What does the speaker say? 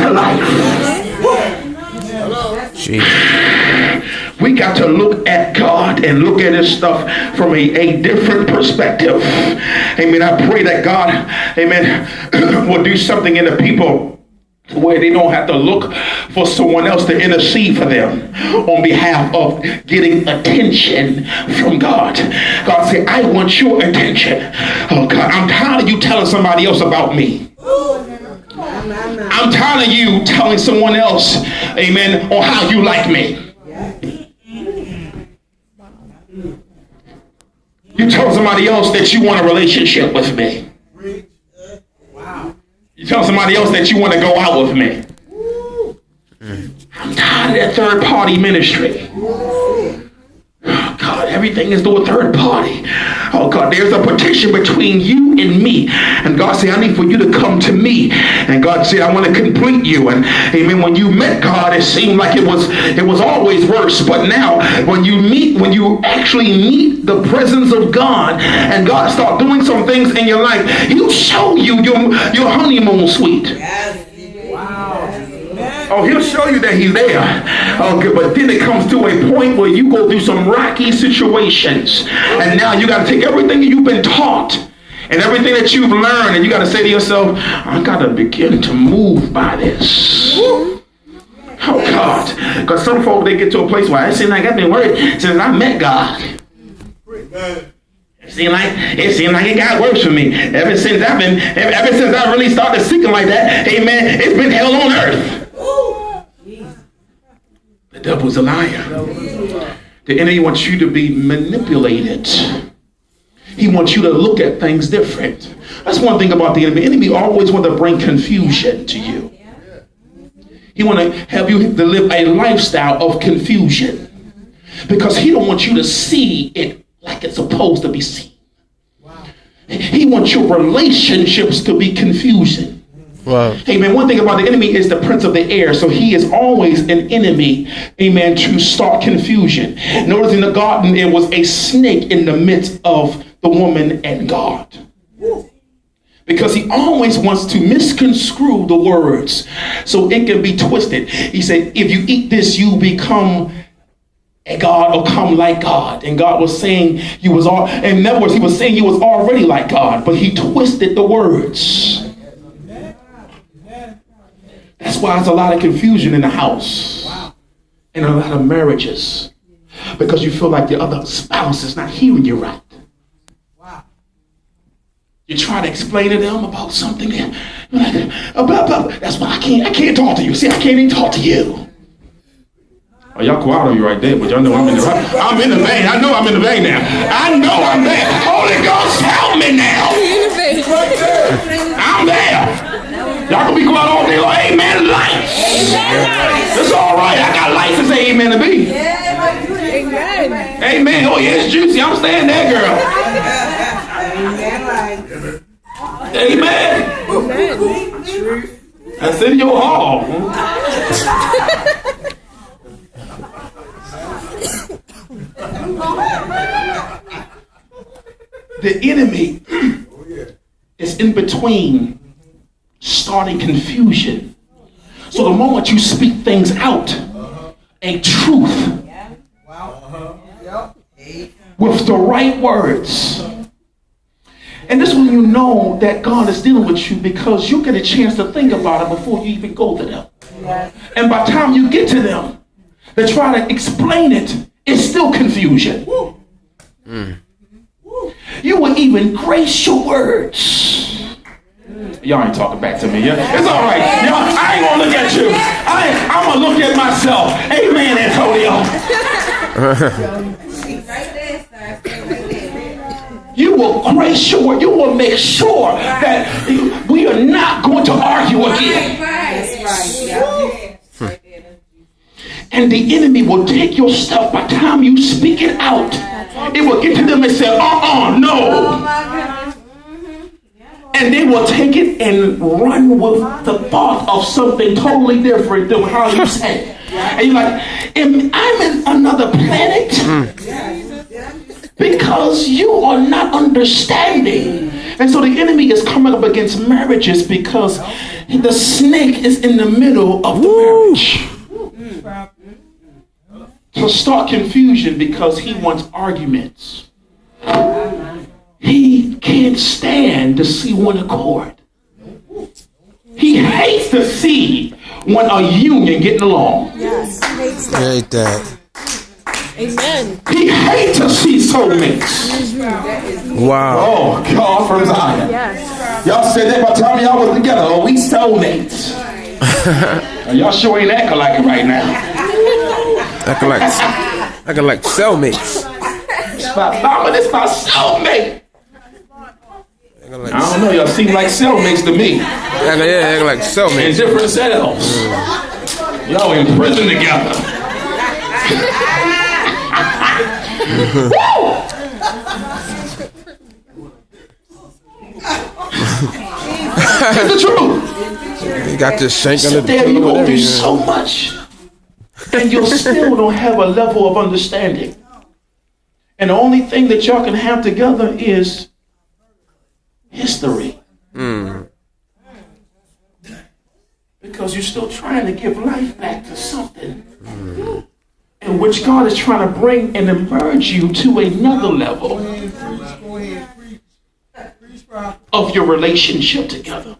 to life. We got to look at God and look at his stuff from a different perspective. Amen. I pray that God, amen, will do something in the people where they don't have to look for someone else to intercede for them on behalf of getting attention from God. God said, I want your attention. Oh God, I'm tired of you telling somebody else about me. I'm tired of you telling someone else, amen, on how you like me. You tell somebody else that you want a relationship with me. You tell somebody else that you want to go out with me. I'm tired of that third party ministry. Oh God, everything is through a third party. Oh God, there's a partition between you and me. And God said, I need for you to come to me. And God said, I want to complete you. And amen, when you met God, it seemed like it was always worse. But now when you actually meet the presence of God and God start doing some things in your life, he'll show you your honeymoon suite. Oh, he'll show you that he's there. Okay, but then it comes to a point where you go through some rocky situations. And now you got to take everything you've been taught and everything that you've learned, and you got to say to yourself, I got to begin to move by this. Oh, God. Because some folk, they get to a place where it seems like I've been worried since I met God. It seemed like it got worse for me. Ever since I really started seeking like that, amen, it's been hell on earth. The devil's a liar. The enemy wants you to be manipulated. He wants you to look at things different. That's one thing about the enemy. The enemy always wants to bring confusion to you. He wants to have you to live a lifestyle of confusion because he don't want you to see it like it's supposed to be seen. He wants your relationships to be confusing. Wow. Amen. One thing about the enemy is the prince of the air. So he is always an enemy, amen, to start confusion. Notice in the garden, it was a snake in the midst of the woman and God. Because he always wants to misconstrue the words so it can be twisted. He said, if you eat this, you become a God or come like God. And God was saying in other words, he was saying you was already like God, but he twisted the words. That's why there's a lot of confusion in the house and a lot of marriages because you feel like the other spouse is not hearing you right. You try to explain to them about something. That's why I can't talk to you. See, I can't even talk to you. Oh, y'all quiet on you right there, but y'all know I'm in the vein. I know I'm in the vein now. I know I'm there. Holy Ghost, help me now. I'm there. Y'all can be quiet all day long. Amen. Life. It's all right. I got life to say amen to be. Amen. Amen. Oh, yeah, it's juicy. I'm staying there, girl. Amen. Amen. That's in your hall. The enemy is in between starting confusion. So the moment you speak things out, a truth with the right words. And this is when you know that God is dealing with you because you get a chance to think about it before you even go to them. And by the time you get to them, they try to explain it, it's still confusion. You will even grace your words. Y'all ain't talking back to me, yeah? It's all right. Y'all, I ain't gonna look at you. I'm gonna look at myself. Amen, Antonio. You will grace your word. You will make sure that we are not going to argue again. And the enemy will take your stuff by the time you speak it out. It will get to them and say, no. And they will take it and run with the thought of something totally different than how you said it. And you're like, I'm in another planet. Because you are not understanding. And so the enemy is coming up against marriages because the snake is in the middle of the marriage. To start confusion because he wants arguments. He can't stand to see one accord. He hates to see when a union getting along. Yes, he hates that. I hate that. Amen. He hates to see soulmates. Wow. Oh, God from Zion. Yes. Y'all said that by the time y'all was together. Oh, we soulmates. Y'all sure ain't acting like it right now. Acting like cellmates. It's my soulmate. Acting I like, don't know. Y'all seem like cellmates to me. acting like In cellmates. different cells. Y'all in prison together. It's the truth. You got this shank under the There you pillow go and through everything. so much, and you still don't have a level of understanding. And the only thing that y'all can have together is history. Because you're still trying to give life back to something in which God is trying to bring and emerge you to another level of your relationship together.